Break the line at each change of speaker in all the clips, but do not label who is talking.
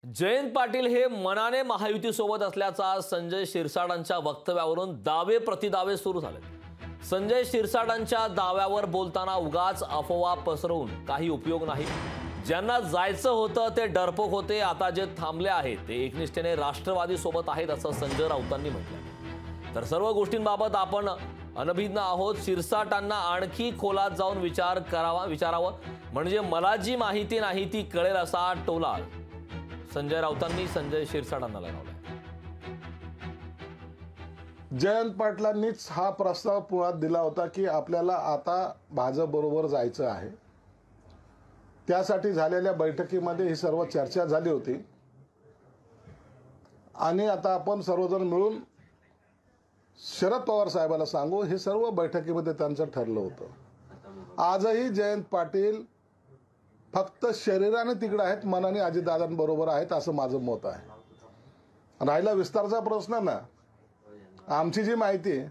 जयंत पाटील हे मनाने महायुतीसोबत असल्याचा संजय शिरसाटांच्या वक्तव्यावरून दावे प्रतिदावे सुरू झाले। संजय शिरसाटांच्या दाव्यावर बोलताना उगाच अफवा पसरवून काही उपयोग नाही। ज्यांना जायचं होतं ते डरपोक होते, आता जे थांबले आहेत ते एकनिष्ठेने राष्ट्रवादी सोबत आहेत असं संजय राऊतांनी म्हटलं। तर सर्व गोष्टींबाबत आपण अनभिज्ञ आहोत। शिरसाटांना आणखी खोलात जाऊन विचारावं म्हणजे मला जी माहिती नाही ती कळेल असा टोला संजय राऊतांनी संजय शिरसाटांना लगावला।
जयंत पाटलांनीच हा प्रस्ताव पुण्यात दिला होता की आपल्याला आता भाजप बरोबर जायचं आहे। त्यासाठी झालेल्या बैठकीमध्ये ही सर्व चर्चा झाली होती आणि आता आपण सर्वजण मिळून शरद पवार साहेबांना सांगू, हे सर्व बैठकीमध्ये त्यांचं ठरलं होतं। आजही जयंत पाटील फक्त शरीराने तिकडे आहेत, मनाने अजितदादांबरोबर आहेत असं माझं मत आहे। राहिला विस्तारचा प्रश्न ना, आमची जी माहिती आहे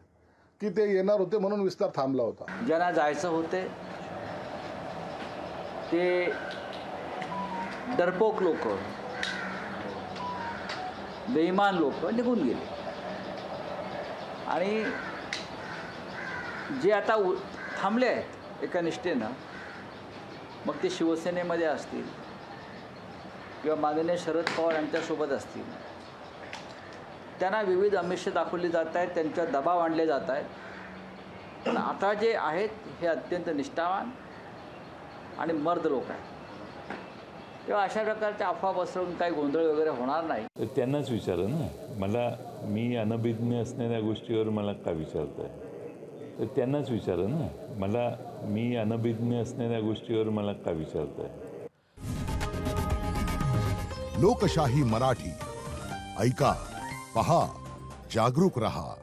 की ते येणार होते म्हणून विस्तार थांबला होता।
ज्यांना जायचं होते ते डरपोक लोक, बेईमान लोक निघून गेले आणि जे आता थांबले आहेत एका निष्ठेनं, मग ते शिवसेनेमध्ये असतील किंवा माननीय शरद पवार यांच्यासोबत असतील, त्यांना विविध आमिषं दाखवली जात आहेत, त्यांच्यावर दबाव आणले जात आहेत। पण आता जे आहेत हे अत्यंत निष्ठावान आणि मर्द लोक आहेत, तेव्हा अशा प्रकारच्या अफवा पसरवून काही गोंधळ वगैरे होणार नाही।
त्यांनाच विचारा ना, मी अनभिज्ञ असणाऱ्या गोष्टीवर मला का विचारताय? तर त्यांनाच विचारा ना, मी अनभिज्ञ असणाऱ्या गोष्टीवर मला का विचारताय?
लोकशाही मराठी ऐका, पहा, जागरूक रहा।